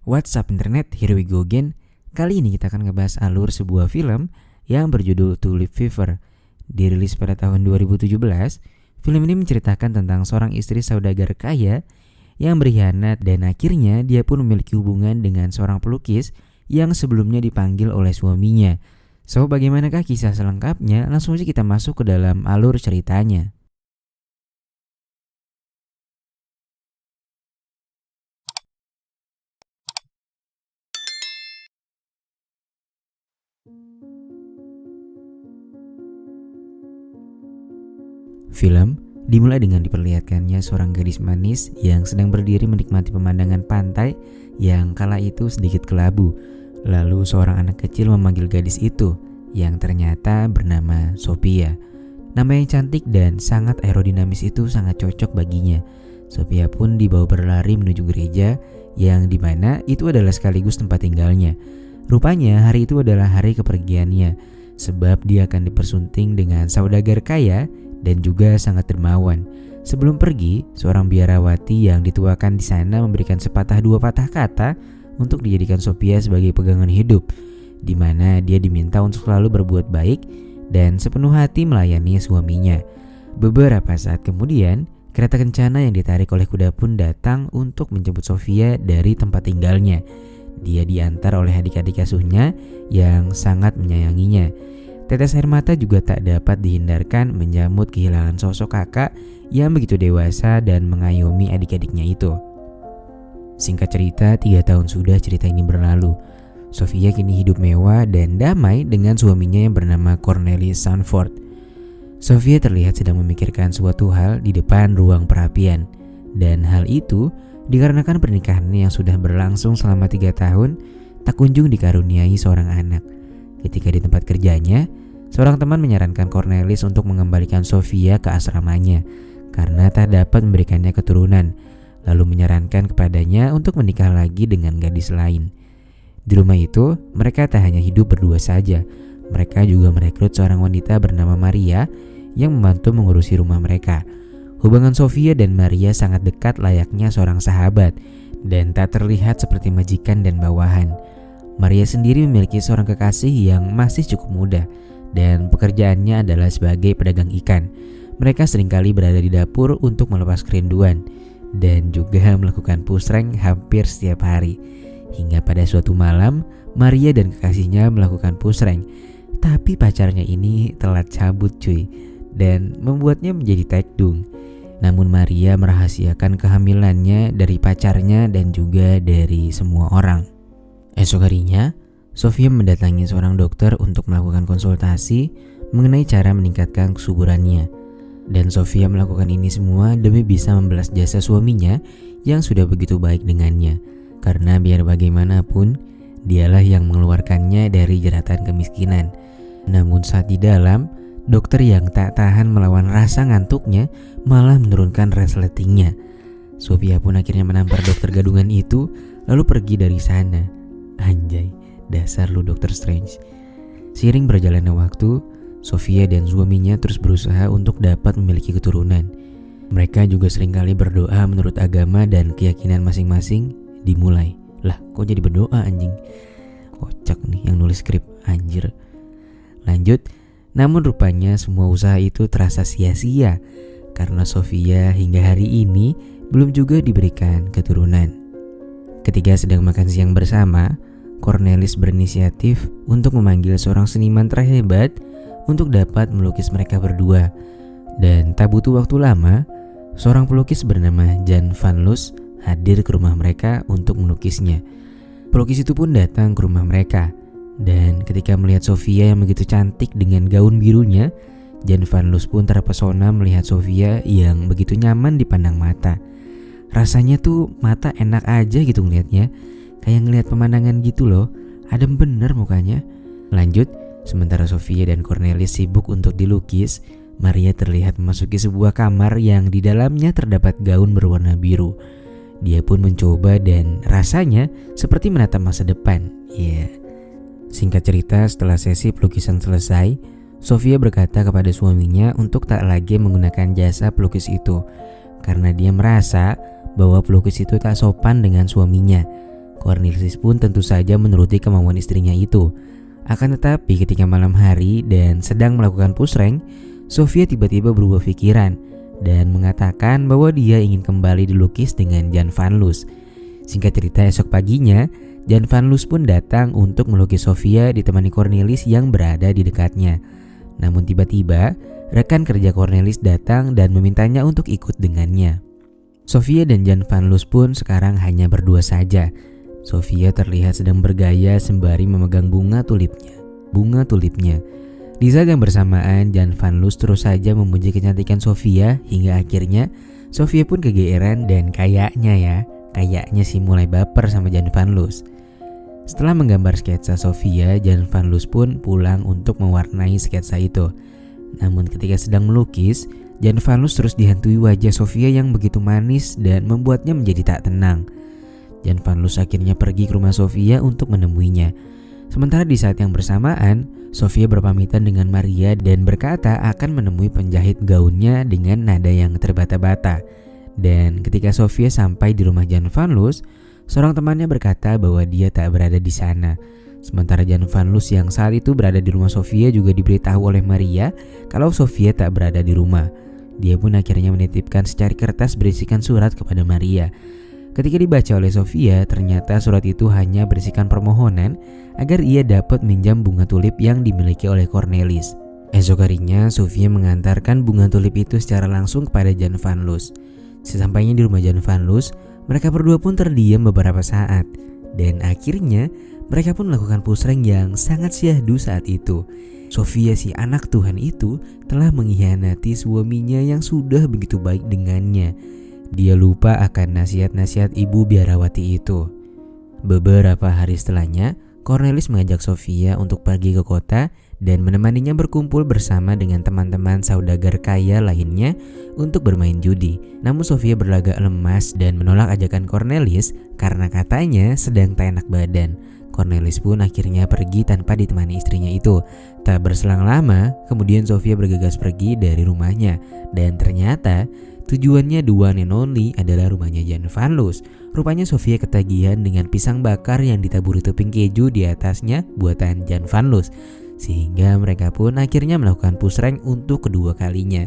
What's up internet, here we go again. Kali ini kita akan ngebahas alur sebuah film yang berjudul Tulip Fever. Dirilis pada tahun 2017, film ini menceritakan tentang seorang istri saudagar kaya yang berkhianat dan akhirnya dia pun memiliki hubungan dengan seorang pelukis yang sebelumnya dipanggil oleh suaminya. So, bagaimanakah kisah selengkapnya? Langsung aja kita masuk ke dalam alur ceritanya. Film dimulai dengan diperlihatkannya seorang gadis manis yang sedang berdiri menikmati pemandangan pantai yang kala itu sedikit kelabu. Lalu seorang anak kecil memanggil gadis itu yang ternyata bernama Sophia. Nama yang cantik dan sangat aerodinamis itu sangat cocok baginya. Sophia pun dibawa berlari menuju gereja yang dimana itu adalah sekaligus tempat tinggalnya. Rupanya hari itu adalah hari kepergiannya sebab dia akan dipersunting dengan saudagar kaya dan juga sangat dermawan. Sebelum pergi, seorang biarawati yang dituakan di sana memberikan sepatah dua patah kata untuk dijadikan Sophia sebagai pegangan hidup, di mana dia diminta untuk selalu berbuat baik dan sepenuh hati melayani suaminya. Beberapa saat kemudian, kereta kencana yang ditarik oleh kuda pun datang untuk menjemput Sophia dari tempat tinggalnya. Dia diantar oleh adik-adik asuhnya yang sangat menyayanginya. Tetes air mata juga tak dapat dihindarkan menyambut kehilangan sosok kakak yang begitu dewasa dan mengayomi adik-adiknya itu. Singkat cerita, 3 tahun sudah cerita ini berlalu. Sophia kini hidup mewah dan damai dengan suaminya yang bernama Cornelis Sanford. Sophia terlihat sedang memikirkan suatu hal di depan ruang perapian. Dan hal itu dikarenakan pernikahannya yang sudah berlangsung selama 3 tahun tak kunjung dikaruniai seorang anak. Ketika di tempat kerjanya, seorang teman menyarankan Cornelis untuk mengembalikan Sophia ke asramanya karena tak dapat memberikannya keturunan, lalu menyarankan kepadanya untuk menikah lagi dengan gadis lain. Di rumah itu, mereka tak hanya hidup berdua saja, mereka juga merekrut seorang wanita bernama Maria yang membantu mengurusi rumah mereka. Hubungan Sophia dan Maria sangat dekat layaknya seorang sahabat dan tak terlihat seperti majikan dan bawahan. Maria sendiri memiliki seorang kekasih yang masih cukup muda dan pekerjaannya adalah sebagai pedagang ikan. Mereka seringkali berada di dapur untuk melepas kerinduan dan juga melakukan pusreng hampir setiap hari. Hingga pada suatu malam, Maria dan kekasihnya melakukan pusreng, tapi pacarnya ini telat cabut cuy dan membuatnya menjadi tekdung. Namun Maria merahasiakan kehamilannya dari pacarnya dan juga dari semua orang. Esok harinya, Sophia mendatangi seorang dokter untuk melakukan konsultasi mengenai cara meningkatkan kesuburannya. Dan Sophia melakukan ini semua demi bisa membalas jasa suaminya yang sudah begitu baik dengannya. Karena biar bagaimanapun, dialah yang mengeluarkannya dari jeratan kemiskinan. Namun saat di dalam, dokter yang tak tahan melawan rasa ngantuknya malah menurunkan resletingnya. Sophia pun akhirnya menampar dokter gadungan itu lalu pergi dari sana. Anjay, dasar lu Dr. Strange. Seiring berjalannya waktu, Sophia dan suaminya terus berusaha untuk dapat memiliki keturunan. Mereka juga seringkali berdoa menurut agama dan keyakinan masing-masing dimulai. Lah, kok jadi berdoa anjing? Kocak nih yang nulis skrip, anjir. Lanjut, namun rupanya semua usaha itu terasa sia-sia karena Sophia hingga hari ini belum juga diberikan keturunan. Ketika sedang makan siang bersama, Cornelis berinisiatif untuk memanggil seorang seniman terhebat untuk dapat melukis mereka berdua. Dan tak butuh waktu lama, seorang pelukis bernama Jan van Loos hadir ke rumah mereka untuk melukisnya. Pelukis itu pun datang ke rumah mereka. Dan ketika melihat Sophia yang begitu cantik dengan gaun birunya, Jan van Loos pun terpesona melihat Sophia yang begitu nyaman dipandang mata. Rasanya tuh mata enak aja gitu ngeliatnya, kayak ngeliat pemandangan gitu loh, adem bener mukanya. Lanjut, sementara Sophia dan Cornelis sibuk untuk dilukis, Maria terlihat memasuki sebuah kamar yang di dalamnya terdapat gaun berwarna biru. Dia pun mencoba dan rasanya seperti menatap masa depan. Singkat cerita, setelah sesi pelukisan selesai, Sophia berkata kepada suaminya untuk tak lagi menggunakan jasa pelukis itu karena dia merasa bahwa pelukis itu tak sopan dengan suaminya. Cornelis pun tentu saja menuruti kemauan istrinya itu. Akan tetapi ketika malam hari dan sedang melakukan pusreng, Sofia tiba-tiba berubah pikiran dan mengatakan bahwa dia ingin kembali dilukis dengan Jan van Loos. Singkat cerita, esok paginya Jan van Loos pun datang untuk melukis Sofia ditemani Cornelis yang berada di dekatnya. Namun tiba-tiba rekan kerja Cornelis datang dan memintanya untuk ikut dengannya. Sofia dan Jan van Loos pun sekarang hanya berdua saja. Sofia terlihat sedang bergaya sembari memegang bunga tulipnya. Di saat yang bersamaan, Jan van Loos terus saja memuji kecantikan Sofia hingga akhirnya Sofia pun kegeeran dan kayaknya sih mulai baper sama Jan van Loos. Setelah menggambar sketsa Sofia, Jan van Loos pun pulang untuk mewarnai sketsa itu. Namun ketika sedang melukis, Jan van Loos terus dihantui wajah Sofia yang begitu manis dan membuatnya menjadi tak tenang. Jan van Loos akhirnya pergi ke rumah Sofia untuk menemuinya. Sementara di saat yang bersamaan, Sofia berpamitan dengan Maria dan berkata akan menemui penjahit gaunnya dengan nada yang terbata-bata. Dan ketika Sofia sampai di rumah Jan van Loos, seorang temannya berkata bahwa dia tak berada di sana. Sementara Jan van Loos yang saat itu berada di rumah Sofia juga diberitahu oleh Maria kalau Sofia tak berada di rumah. Dia pun akhirnya menitipkan secari kertas berisikan surat kepada Maria. Ketika dibaca oleh Sofia, ternyata surat itu hanya berisikan permohonan agar ia dapat minjam bunga tulip yang dimiliki oleh Cornelis. Esok harinya, Sofia mengantarkan bunga tulip itu secara langsung kepada Jan van Loos. Sesampainya di rumah Jan van Loos, mereka berdua pun terdiam beberapa saat. Dan akhirnya, mereka pun melakukan pusreng yang sangat syahdu saat itu. Sofia, si anak Tuhan itu, telah mengkhianati suaminya yang sudah begitu baik dengannya. Dia lupa akan nasihat-nasihat ibu biarawati itu. Beberapa hari setelahnya, Cornelis mengajak Sofia untuk pergi ke kota dan menemaninya berkumpul bersama dengan teman-teman saudagar kaya lainnya untuk bermain judi. Namun Sofia berlagak lemas dan menolak ajakan Cornelis karena katanya sedang tak enak badan. Cornelis pun akhirnya pergi tanpa ditemani istrinya itu. Tak berselang lama, kemudian Sofia bergegas pergi dari rumahnya dan ternyata tujuannya the one and only adalah rumahnya Jan van Loos. Rupanya Sofia ketagihan dengan pisang bakar yang ditaburi topping keju di atasnya buatan Jan van Loos. Sehingga mereka pun akhirnya melakukan pusreng untuk kedua kalinya.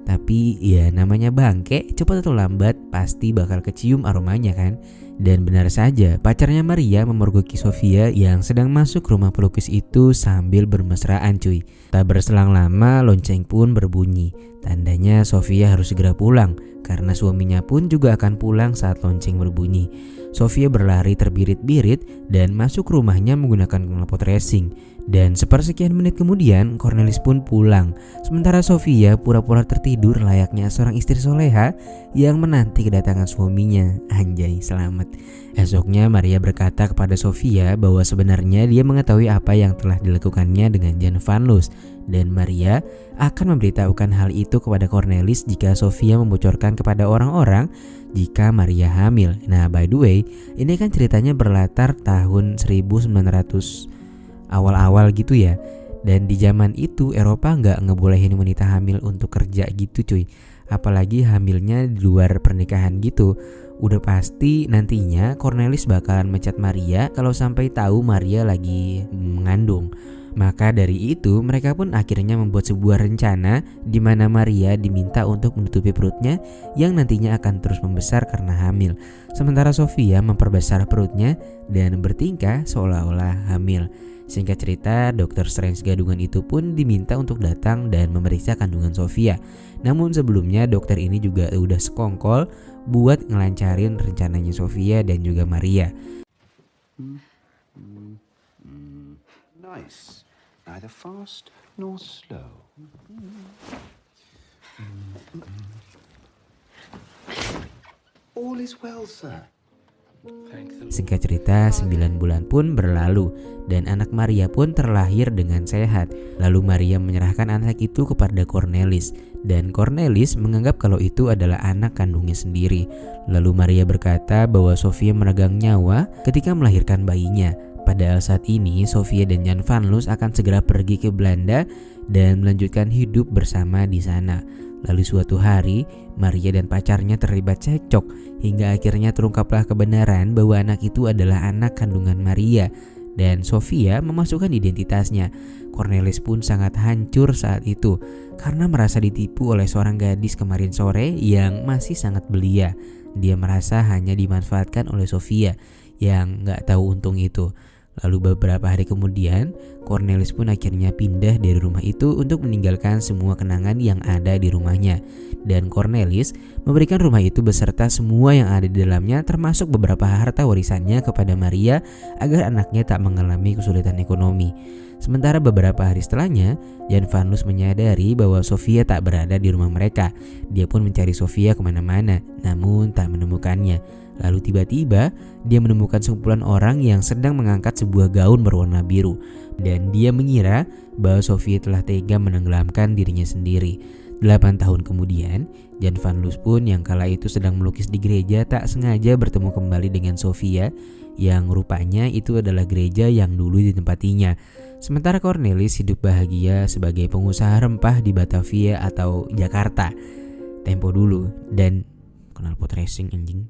Tapi ya namanya bangke, cepat atau lambat pasti bakal kecium aromanya kan. Dan benar saja, pacarnya Maria memergoki Sofia yang sedang masuk rumah pelukis itu sambil bermesraan cuy. Tak berselang lama lonceng pun berbunyi. Tandanya Sofia harus segera pulang karena suaminya pun juga akan pulang saat lonceng berbunyi. Sofia berlari terbirit-birit dan masuk rumahnya menggunakan knalpot racing. Dan sepersekian menit kemudian Cornelis pun pulang. Sementara Sofia pura-pura tertidur layaknya seorang istri soleha yang menanti kedatangan suaminya. Anjay, selamat. Esoknya Maria berkata kepada Sofia bahwa sebenarnya dia mengetahui apa yang telah dilakukannya dengan Jan van Loos. Dan Maria akan memberitahukan hal itu kepada Cornelis jika Sofia membocorkan kepada orang-orang jika Maria hamil. Nah, by the way, ini kan ceritanya berlatar tahun 1900 awal-awal gitu ya. Dan di zaman itu Eropa nggak ngebolehin wanita hamil untuk kerja gitu cuy. Apalagi hamilnya di luar pernikahan gitu. Udah pasti nantinya Cornelis bakalan mecat Maria kalau sampai tahu Maria lagi mengandung. Maka dari itu mereka pun akhirnya membuat sebuah rencana di mana Maria diminta untuk menutupi perutnya yang nantinya akan terus membesar karena hamil. Sementara Sofia memperbesar perutnya dan bertingkah seolah-olah hamil. Singkat cerita, Dr. Strange gadungan itu pun diminta untuk datang dan memeriksa kandungan Sofia. Namun sebelumnya dokter ini juga udah sekongkol buat ngelancarin rencananya Sofia dan juga Maria. Nice. Neither fast nor slow. All is well, sir. Singkat cerita, 9 bulan pun berlalu dan anak Maria pun terlahir dengan sehat. Lalu Maria menyerahkan anak itu kepada Cornelis dan Cornelis menganggap kalau itu adalah anak kandungnya sendiri. Lalu Maria berkata bahwa Sofia meregang nyawa ketika melahirkan bayinya. Padahal saat ini Sofia dan Jan van Loos akan segera pergi ke Belanda dan melanjutkan hidup bersama di sana. Lalu suatu hari, Maria dan pacarnya terlibat cekcok hingga akhirnya terungkaplah kebenaran bahwa anak itu adalah anak kandungan Maria dan Sofia memasukkan identitasnya. Cornelis pun sangat hancur saat itu karena merasa ditipu oleh seorang gadis kemarin sore yang masih sangat belia. Dia merasa hanya dimanfaatkan oleh Sofia yang gak tahu untung itu. Lalu beberapa hari kemudian, Cornelis pun akhirnya pindah dari rumah itu untuk meninggalkan semua kenangan yang ada di rumahnya. Dan Cornelis memberikan rumah itu beserta semua yang ada di dalamnya termasuk beberapa harta warisannya kepada Maria agar anaknya tak mengalami kesulitan ekonomi. Sementara beberapa hari setelahnya, Jan Vanus menyadari bahwa Sofia tak berada di rumah mereka. Dia pun mencari Sofia kemana-mana, namun tak menemukannya. Lalu tiba-tiba dia menemukan sekumpulan orang yang sedang mengangkat sebuah gaun berwarna biru. Dan dia mengira bahwa Sofia telah tega menenggelamkan dirinya sendiri. 8 tahun kemudian, Jan Vanus pun yang kala itu sedang melukis di gereja tak sengaja bertemu kembali dengan Sofia yang rupanya itu adalah gereja yang dulu ditempatinya. Sementara Cornelis hidup bahagia sebagai pengusaha rempah di Batavia atau Jakarta. Tempo dulu dan knalpot racing anjing.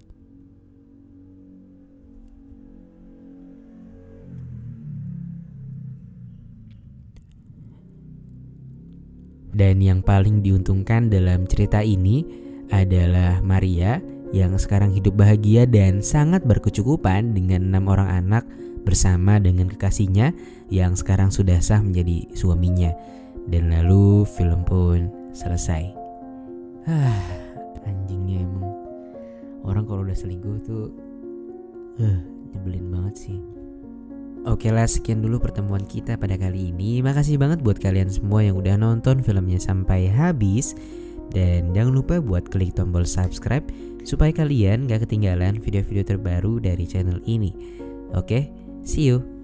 Dan yang paling diuntungkan dalam cerita ini adalah Maria yang sekarang hidup bahagia dan sangat berkecukupan dengan 6 orang anak bersama dengan kekasihnya yang sekarang sudah sah menjadi suaminya. Dan lalu film pun selesai. Anjingnya emang orang kalau udah selingkuh tuh nyebelin banget sih. Oke lah, sekian dulu pertemuan kita pada kali ini. Makasih banget buat kalian semua yang udah nonton filmnya sampai habis. Dan jangan lupa buat klik tombol subscribe supaya kalian gak ketinggalan video-video terbaru dari channel ini. Oke, see you.